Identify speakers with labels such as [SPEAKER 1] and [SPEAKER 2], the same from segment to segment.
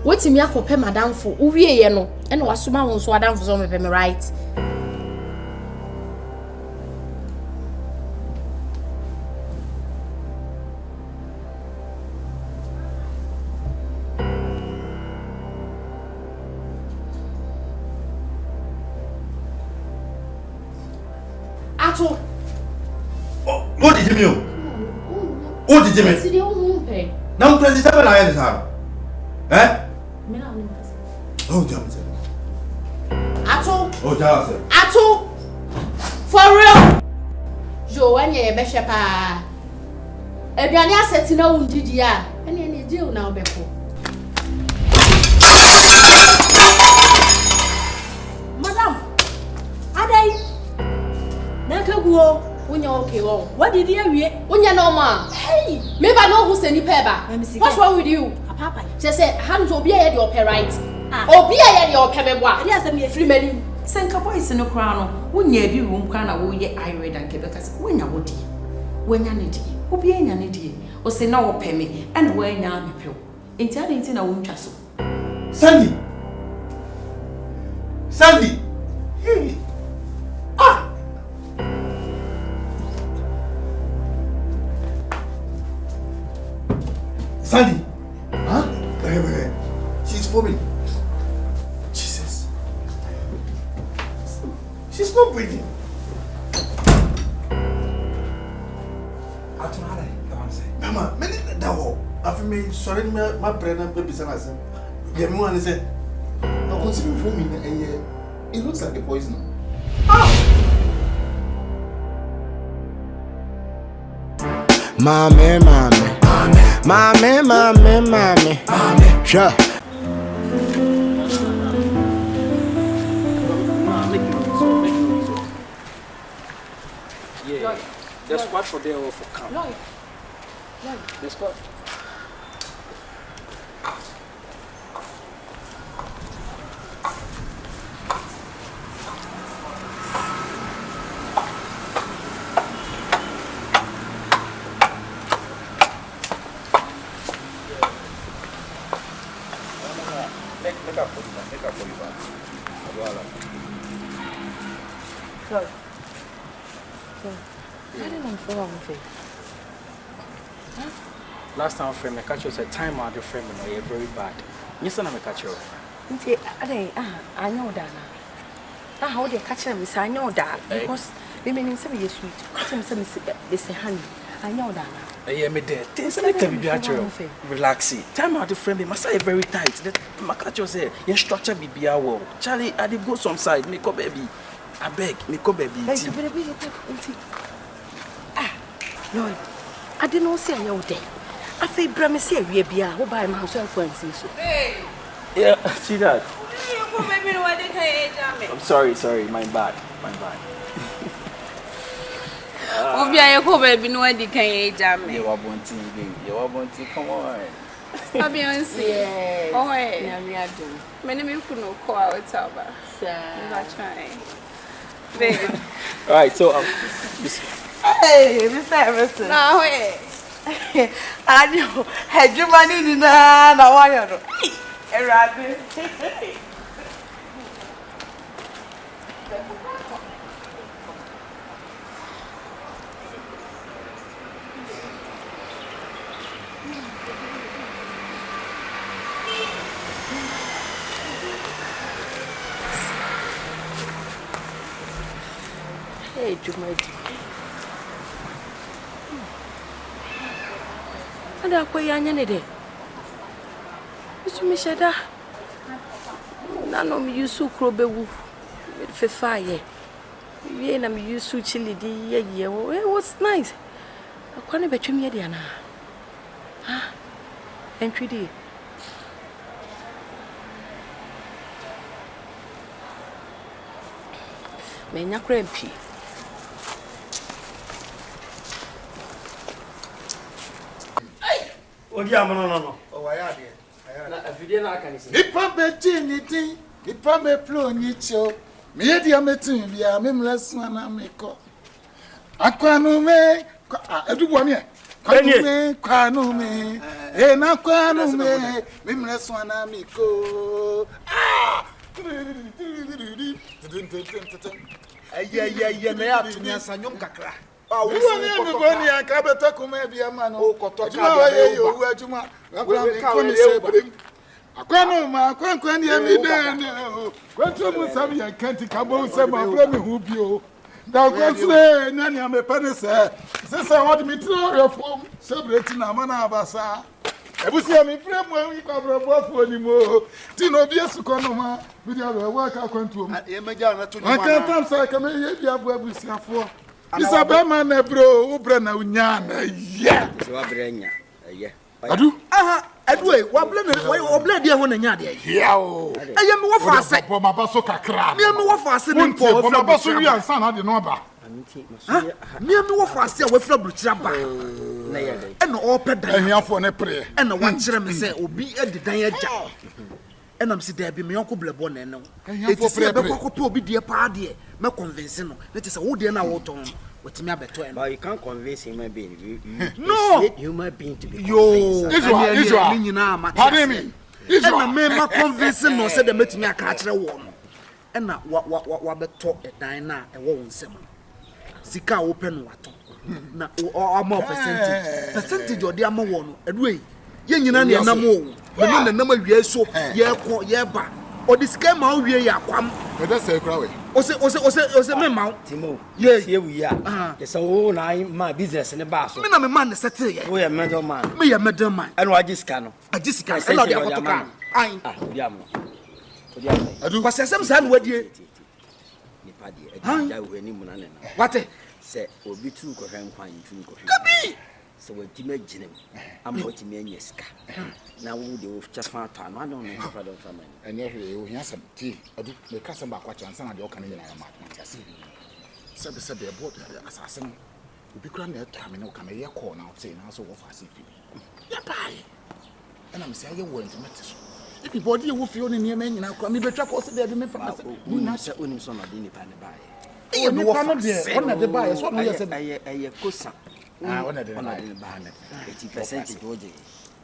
[SPEAKER 1] Wait me akope madam for uwie ye no e na wasoma won so adam for so me right. Ato.
[SPEAKER 2] Oh, what did you mean? What did you mean?
[SPEAKER 1] Sidi o pay.
[SPEAKER 2] Now president na ya desaro. Eh?
[SPEAKER 1] Me na oni pass.
[SPEAKER 2] Oh, jam say.
[SPEAKER 1] Ato.
[SPEAKER 2] Oh, jam say.
[SPEAKER 1] Ato. For real. Jo anye be hwe pa. Eduane aseti na wundidi a. Ene ene je una obeko. Madam. Adai. Nakaguo. Unya okay wo. What did you awie? Unya normal. Hey, me ba no who send peba. What's wrong with you? Papa. She said, "Hands obi a ye the right." Obi a ye the opebeboa. Ade asem ye free mani.
[SPEAKER 3] Senka boys no kra no. Unya bi room kra na wo ye irate and kebeka. Unya wodi. Wanya ne di. Obi anya ne di. O se na wo peme. And wanya me pio. Enti ade enti na wo ntwa so.
[SPEAKER 2] Sandy. Sandy. Hey. Ah. Sandy. Huh? Wait. She's foaming. Jesus. She's not breathing. Mama, many that whole. After me, sorry, my brother, baby, son, I said, yeah, me one said, I consider foaming, and yeah, it looks like a poison.
[SPEAKER 4] Mommy. Sure.
[SPEAKER 5] Yeah. The squad for there or for camp. The squad. Make up for you back.
[SPEAKER 3] Sorry. I didn't feel wrong with it.
[SPEAKER 5] Last time friend, I catch you said time out your friend and you're very bad. Yes, I'm a catcher.
[SPEAKER 3] I know that now. How they catch them is I know that because women say you're sweet. Catch them they say honey. I know that now.
[SPEAKER 5] I am there. Things like can be natural. Relaxing. Time out the friend, they must say very tight. That my catcher say your structure be our wall. Charlie, I did go some side. Make up baby. I beg, make up baby.
[SPEAKER 3] Lord, I didn't know say you're there. I feel Brammy say we be a who buy my house and see so.
[SPEAKER 5] Hey! Yeah, see that? I'm sorry, my bad.
[SPEAKER 6] Obi aye ko baby no adi kan ye jam me.
[SPEAKER 5] You are wanting, come on.
[SPEAKER 6] Abi onsi.
[SPEAKER 3] Yes.
[SPEAKER 6] Oh hey.
[SPEAKER 3] Na me ado.
[SPEAKER 6] Me me ku no call out aba.
[SPEAKER 3] Sir.
[SPEAKER 6] I'm trying. Babe.
[SPEAKER 5] All right, so
[SPEAKER 3] Hey, Mr. Everson.
[SPEAKER 6] Na we.
[SPEAKER 3] Adio, hejumani ni na waya no. Erade. Hey, Jumaidi. Ada ko yanya ne de. Bisu mi sheda. Na no mi yusu kro bewu. Me fefa ye. Ye na mi yusu chili di ye. It was nice. Akwane betwem ye dia na. Ha? Entwidi. Me nya kra mpi.
[SPEAKER 2] Odi no.
[SPEAKER 7] Oh, why are they?
[SPEAKER 5] na afidie na aka ni se.
[SPEAKER 7] Nipa beji ni tin, nipa me plo ni cho. Me ye dia metin bia me mlesu na me ko. Akwanu me, edugo me. Kwanu me. Eh na kwanu me mreswana miko. Ah!
[SPEAKER 5] Aye na ya tunya sanyom kakra.
[SPEAKER 7] Ah, we ni go ni anka beta kuma bia ma no.
[SPEAKER 5] O koto ka
[SPEAKER 7] Aye yo wu adwuma. Akwa me ko ni se brim. Akwanu ma kwankwan ni mi den. Kwantu mu sabi ya kanti kabo se ma bra mi hu bio. Da kwantire nyani amepane se. Se what me tro your form. Celebrate na mana abasa. Ebusia mi frame we kwa brabo ni mo. Ti no bi esuko no ma. Bi dia be work akwantu mu.
[SPEAKER 5] E meja na to ni
[SPEAKER 7] Aka tam say ka me ye bia bo abusia fo. Isa man na bro, u bra na unya na ye.
[SPEAKER 5] So abranya. Aye.
[SPEAKER 7] Adu?
[SPEAKER 5] Aha, adu e, wa blame dia ho na nya de.
[SPEAKER 7] Ya o.
[SPEAKER 5] Aye me wo fa ase.
[SPEAKER 7] Po ma ba so kakra.
[SPEAKER 5] Me wo fa ase ni po.
[SPEAKER 7] Po ma ba so wi ansa na de no ba.
[SPEAKER 5] Me wo fa ase we fra bruchira ba. Na ye de. E no o pedan.
[SPEAKER 7] Ahiafo ne pre.
[SPEAKER 5] E na wan kire me se obi edidan agya. E na me se da bi me yonko blebo na ene.
[SPEAKER 7] Ahiafo pre pre.
[SPEAKER 5] Be kokko obi de pa de. Me convince no. Let say wo de na wo ton. But you can't convince human being.
[SPEAKER 7] No!
[SPEAKER 5] Human being to be
[SPEAKER 7] Yo! Israel! Pardon me! Israel!
[SPEAKER 5] And the man convincing no said the meeting I catch a one. And now what the talk at Diana and won't say. Sika open water. Now, or more percentage or the amount one. And we, yen and the number. The number we are so, yeah, ba. Or the scam out we are come.
[SPEAKER 7] But that's a crowd.
[SPEAKER 5] Ose me mount
[SPEAKER 8] Timo.
[SPEAKER 5] yes
[SPEAKER 8] Here we are. Yes, so my business in the bar.
[SPEAKER 5] me na me man settle ye
[SPEAKER 8] We are middleman.
[SPEAKER 5] me ya middleman
[SPEAKER 8] And what just can.
[SPEAKER 5] I just can and the akoto kan ai
[SPEAKER 8] Ah, diamo.
[SPEAKER 7] Adu.
[SPEAKER 5] kwase asem sa na wadie
[SPEAKER 8] Nipa de. Ja we ni mu na ne.
[SPEAKER 5] wate
[SPEAKER 8] Se obi tu ko hwan kwan tu ko hwan.
[SPEAKER 5] kabi
[SPEAKER 8] Se wati me ginem. Am wati me anya sika. Na wo de wo chafa to no no no fa don family.
[SPEAKER 7] Anya hwe o hia sam ti adu me ka sam ba kwa chansa na de o kan nyina ya ma ase sebe bo asase no obi kura na eta me no ka me ye call na o say na so wo fa ase fi ya bai ana me say ye wo intimate so everybody wo fi o ni niam nyina kwa me betwa ko se de me fa ase
[SPEAKER 8] Ni na se onim so na de nipa ne bae.
[SPEAKER 5] e me wo fa
[SPEAKER 7] on na de bai so no ye se
[SPEAKER 8] Aye kosa.
[SPEAKER 7] on na de
[SPEAKER 8] Ona
[SPEAKER 7] bai
[SPEAKER 8] de ba na. 80% oje.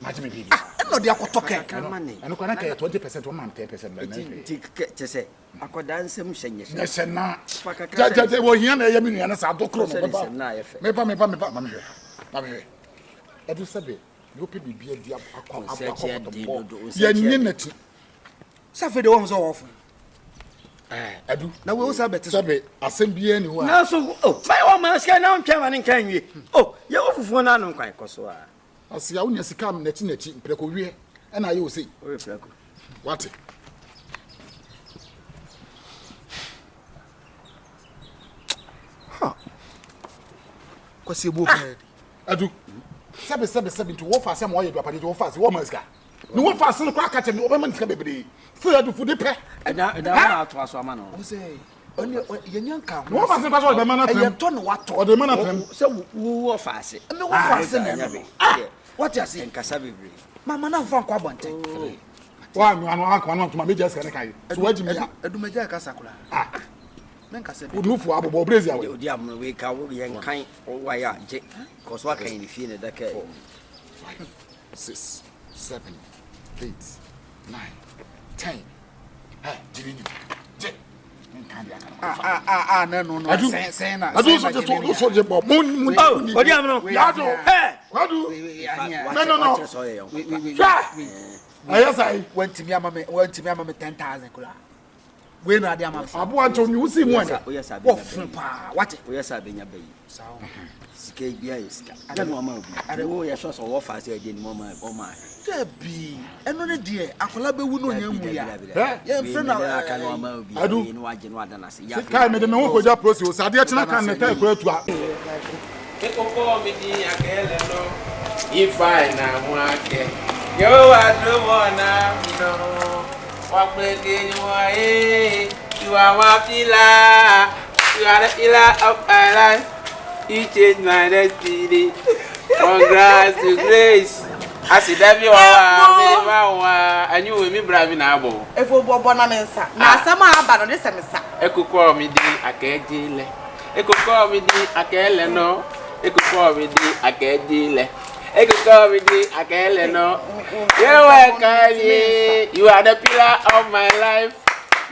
[SPEAKER 7] match me bibi
[SPEAKER 5] no de akoto kan
[SPEAKER 8] Money.
[SPEAKER 7] eno kwa na ka 20% o man 10% na
[SPEAKER 8] Tese akoda nsem hyenye.
[SPEAKER 7] na se na
[SPEAKER 8] Fakaka.
[SPEAKER 7] ja wo hia na ye me nua na sa dokro no ba
[SPEAKER 8] Na ye fe.
[SPEAKER 7] me pa ma me edu sebe yo pe bibia di akọ ya nyi na ti
[SPEAKER 5] safe de wo so wo fo
[SPEAKER 7] edu
[SPEAKER 5] na we wo sa beti
[SPEAKER 7] sebe asem bia ni ho a
[SPEAKER 8] Na so oh, my one man scan now ntwa man nkan wie. Oh, ye wo fufuo na no nkwan koso a.
[SPEAKER 7] asia wo nya sika na ti preko wie e na ye o sei
[SPEAKER 8] O reflako.
[SPEAKER 7] what
[SPEAKER 5] kwase bo kan
[SPEAKER 7] edu sebe nti wo fa asem wo ye do apade wo fa ase wo ma sika ni wo fa ase no kwa ka che ni wo be man sika bebre so edu fu de pe
[SPEAKER 8] Eda na ato aso ama no.
[SPEAKER 5] wo say oni ye nyanka
[SPEAKER 7] wo fa ase kwa so de man
[SPEAKER 5] e
[SPEAKER 7] atrem
[SPEAKER 5] to no wato
[SPEAKER 7] o de man atrem
[SPEAKER 8] Se wo fa ase.
[SPEAKER 5] me wo fa se na no what you say
[SPEAKER 8] Nkasa bebre.
[SPEAKER 5] mama na fa kwa bonten
[SPEAKER 7] wa anu akwa no tuma meja sika ne kai so waji me ya
[SPEAKER 5] edumeja ka sakura men ka se
[SPEAKER 7] wo du fu abobo brezi awe
[SPEAKER 8] Odi am we ka wo ye nkan wa ya je. Koso aka ni fie ne daka.
[SPEAKER 7] 6 7 8 9 10 jiri je nkan dia kana
[SPEAKER 5] na no
[SPEAKER 7] adu
[SPEAKER 5] sen na
[SPEAKER 7] adu so je bo mun
[SPEAKER 8] Oh, odi am no.
[SPEAKER 7] ya do
[SPEAKER 8] Eh.
[SPEAKER 7] wadu
[SPEAKER 8] No.
[SPEAKER 7] ayasai
[SPEAKER 5] wantimi ama me 10000 kula we na ade ama
[SPEAKER 7] abo anto ni usi mu ane
[SPEAKER 8] O yesa
[SPEAKER 5] wo fun pa what
[SPEAKER 8] O yesa benya bayi. Sika bia yesika. Aga no ama obi. Are wo ye so wo fa ase ade ni mo ma o ma.
[SPEAKER 5] bi eno ne de akola bewu no nya mu ya
[SPEAKER 8] Ye
[SPEAKER 5] mfre na
[SPEAKER 8] aka no ama obi.
[SPEAKER 7] Adu.
[SPEAKER 8] Ni waje no adana se. Ya.
[SPEAKER 7] kai me de me ho koja prosi o sade chena kan ne kai kura tua
[SPEAKER 9] Ekoko mi ni akele no. Ifai na mwake. Yo adumona no. Wakwege ni wae. You are my pillar. You are the pillar of my life. You change my destiny. Congrats to grace. Asidabi wa anyu we mi bravi na abo.
[SPEAKER 10] Efo bobo na mensa. Na asama aba no de semesa.
[SPEAKER 9] Ekoko mi di akejile. Ekoko mi di akele no. Ekoko mi di akejile. I could call me again, no. You're welcome. You are the pillar of my life.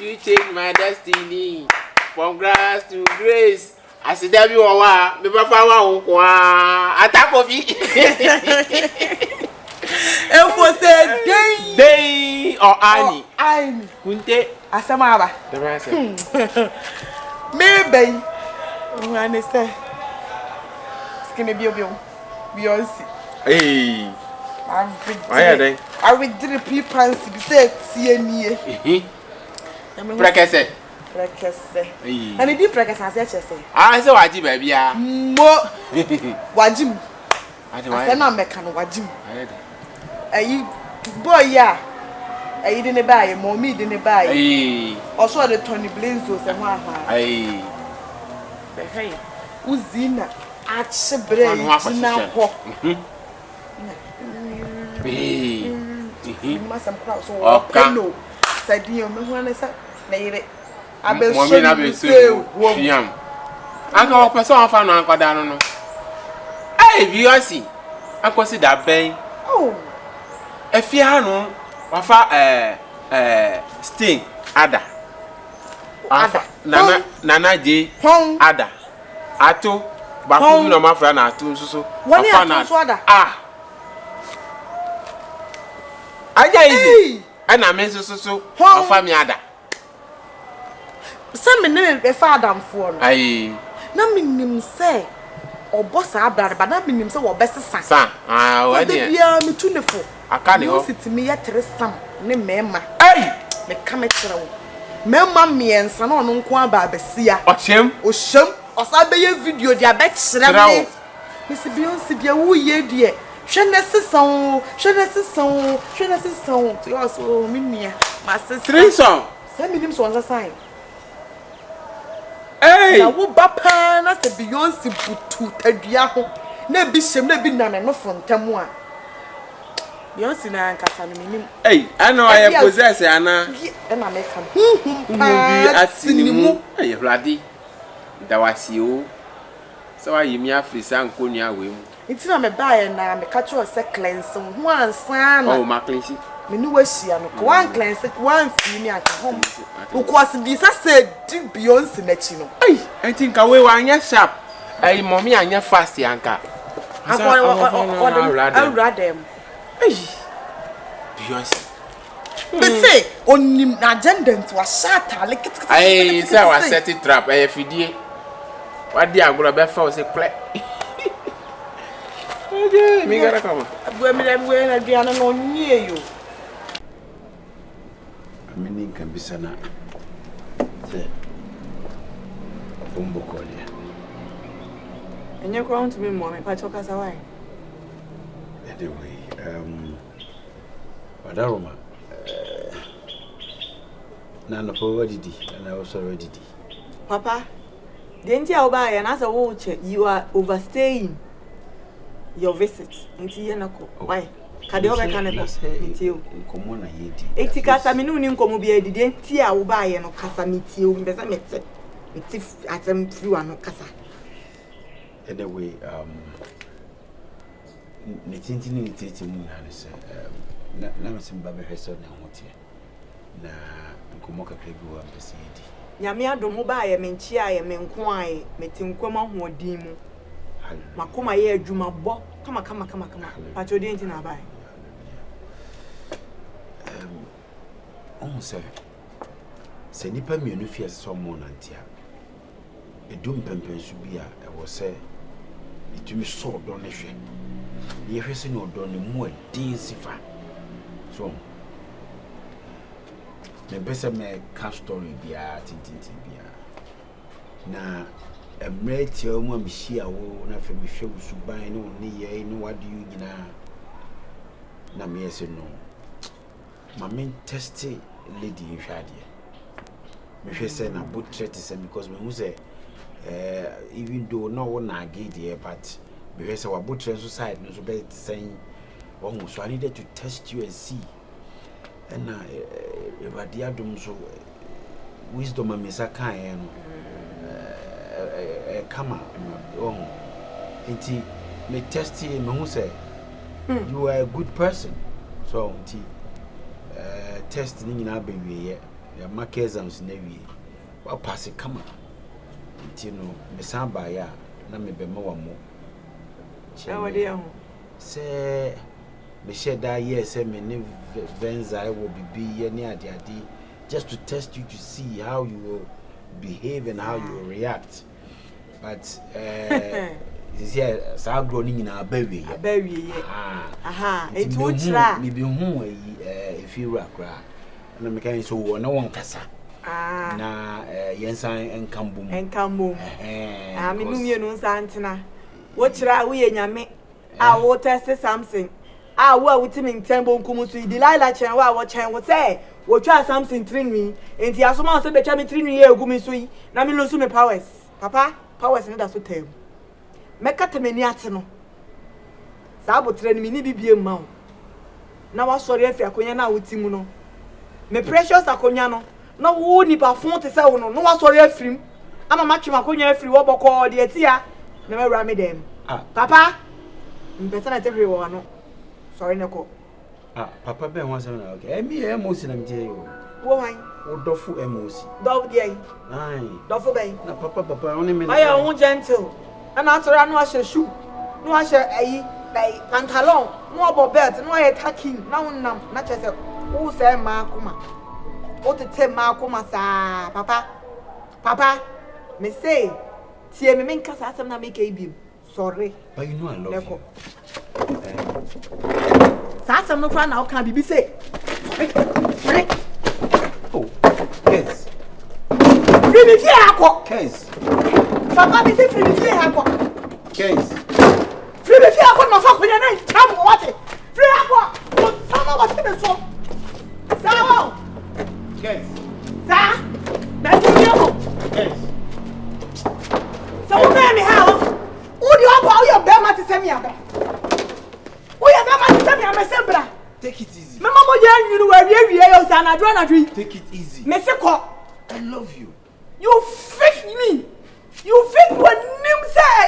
[SPEAKER 9] You changed my destiny from grass to grace. I said, "There you are. Me papa wa attack of it."
[SPEAKER 10] If we say
[SPEAKER 9] day or Annie, Kunte
[SPEAKER 10] Asamaba.
[SPEAKER 9] The man said,
[SPEAKER 10] Maybe when they say skinny Beyonce.
[SPEAKER 9] hey,
[SPEAKER 10] I will do the people to be said, see me.
[SPEAKER 9] Prekese.
[SPEAKER 10] And it did practice as I say.
[SPEAKER 9] I saw Waji baby.
[SPEAKER 10] More Wajim. I said, I'm making Wajim. Boy, yeah. I didn't buy mommy didn't buy. Also, the Tony Blains was a one. Hey, Uzina, Achebre, now. Must have crossed or canoe. Said you, when I said, lady. I be so yam. Uncle person found Uncle Dano. Hey, Beyonce. Uncle see that bay. Oh, if you know, wafa sting ada. Nana J. Ada. Ato. Baku no mafra na ato so. Wafa ah. Aja easy. Ana men so. Wafa mi ada. Some men be father for no.
[SPEAKER 9] Aye.
[SPEAKER 10] Na minim say obo sa abrade ba na minim say wo besesa.
[SPEAKER 9] Sa. Ah,
[SPEAKER 10] wa dia. Bia me tunefo.
[SPEAKER 9] Aka ne ho.
[SPEAKER 10] Sit me yetre sam ne mema. Ai! Me ka me kire wo. Mema miensa na ono nko aba abesia.
[SPEAKER 9] Ochem.
[SPEAKER 10] Osa be ye video dia be kire me. Miss Beyonce bia wo ye die. Hwe na sesan. To yo so me nia. Ma sesan.
[SPEAKER 9] 3 song.
[SPEAKER 10] Say minim so onza sign.
[SPEAKER 9] Hey!
[SPEAKER 10] Na wo bapa na se Beyonce butu tadua ho. Na bi hyem na bi na me no frontam a. Beyonce na nkasa no minim.
[SPEAKER 9] Hey, I know I am possessed ana.
[SPEAKER 10] E na me ka.
[SPEAKER 9] Bi atinimu. Hey, Vladi. Da wasi o. So wa yimi afisa nkonua we mu.
[SPEAKER 10] Ntina me bae na me ka cho se cleanse ho ansa na.
[SPEAKER 9] Oh, ma cleanse.
[SPEAKER 10] Me ni wahia no. One cleanse, one fi ni aka hom. Because bisa say di Beyonce na chi no.
[SPEAKER 9] Hey, I think we wa anya sharp. Hey, mommy anya fast yanka.
[SPEAKER 10] I rather. Hey,
[SPEAKER 9] Beyonce.
[SPEAKER 10] But say onim agenda nti wa shata lekit.
[SPEAKER 9] Hey, say wa set it trap. Hey, fidie. What dia agora be fa o se ple. Okay, me gara kama.
[SPEAKER 10] Abua mi dem we na dia no nie yo.
[SPEAKER 4] Amini kan bisana. Se. Bombo kolia.
[SPEAKER 10] Enye kwa untu mi mo me pa choka sawai.
[SPEAKER 4] Anyway, Wadaroma. Na no for didi, and I also ready.
[SPEAKER 10] Papa, didn't you buy and as a watcher you are overstaying your visit into Yanako? Why? Kadover cannibal meet you.
[SPEAKER 4] Common, I hate
[SPEAKER 10] it. Ticasa minun come be a didn't tia will buy and casa meet you in the if at them through and casa.
[SPEAKER 4] Anyway, Nitintin irritating na simba be hweso na hotie na nkomoka krebu am pese edi
[SPEAKER 10] nyame adomo ba ye menchia ye menkoan metinkwama hoodin mu makoma ye adwuma bo kama pacho di ntina ba
[SPEAKER 4] on se nipa mienu fie so mo nantia edum pempensu bia e wo se itumi so do ne hwe ye hwe se no do ne mu adin sifa so me bese me ka story bia tintintin bia na emreti o mu amhia wo na fe me hwe usuban ne oni ye ni what do you gina na me yese no ma me test lady hwade me hwe se na boot threat se because me hu se even though no one na get there but because our boot side no so be saying so I needed to test you and see and everybody adom so wisdom and misaka come enti me test me who say You are a good person. So, test in our baby, your mark exams in every well, pass it, come on. You know, Miss Ambaya, na me be more.
[SPEAKER 3] Oh, dear.
[SPEAKER 4] Say, me shed that yes, me Venza will be near the just to test you to see how you will behave and how you will react. But, yeah, so growing in our baby.
[SPEAKER 3] Aha, it would try.
[SPEAKER 4] Maybe if you rock, and I'm making so no one casa. Na yensan enkambum
[SPEAKER 3] I mean you know Santina. What try we nyame a wo test something wo with him in tembo kumusu Delilah chen wa chen wo say wo try something train me enti asoma say be try me train me egumi so yi na me lose me powers papa powers no da so tem meka temani ate no sa bo train me ni bibie ma na wa sori afi akonya na wo timu no me precious akonya no no wo ni ba fon te se wo no wa sori afrim ama ma twema akonya afri wo boko de atia na me wura me dem papa mpesa na tehwe wo no sorry neko
[SPEAKER 4] papa be ho asem na okay me emosi na mtie yo
[SPEAKER 3] wo wan
[SPEAKER 4] wo dofu emosi
[SPEAKER 3] dofu dey
[SPEAKER 4] ai
[SPEAKER 3] dofu dey
[SPEAKER 4] na papa oni me
[SPEAKER 3] aya ho gentle na asora no ahye shoe no ahye ayi like pantalon no obo belt no aye taking na wonnam na chese wo say ma akoma o tete ma akoma sa papa me say tie me nkasa asem na make ibim sorry
[SPEAKER 4] but you know I love you
[SPEAKER 3] sa asem no kwa na o kan bibi say
[SPEAKER 4] oh yes
[SPEAKER 3] bibi fi akọ
[SPEAKER 4] case
[SPEAKER 3] papa me say bibi fi akọ
[SPEAKER 4] case
[SPEAKER 3] bibi fi akọ no fa konya na cham what fi akọ sama what me so sawo
[SPEAKER 4] case
[SPEAKER 3] sa na you
[SPEAKER 4] case
[SPEAKER 3] so wo me ha o di obo o yo be ma ti se mi aba o yo be ma ti se mi aba se bra
[SPEAKER 4] take it easy
[SPEAKER 3] me mama ya nyuru wa wie yo sa na dro
[SPEAKER 4] take it easy
[SPEAKER 3] me se ko
[SPEAKER 4] I love you
[SPEAKER 3] you fake me you fake when nim say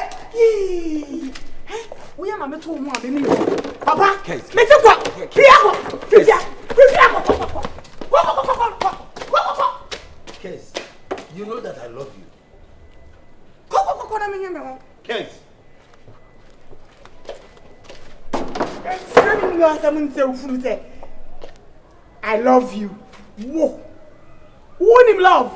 [SPEAKER 3] we am me to mu abi ni papa me se ko pia
[SPEAKER 4] case you know that I love you
[SPEAKER 3] ko na me nyame
[SPEAKER 4] case
[SPEAKER 3] I love you. Whoa. Who him love?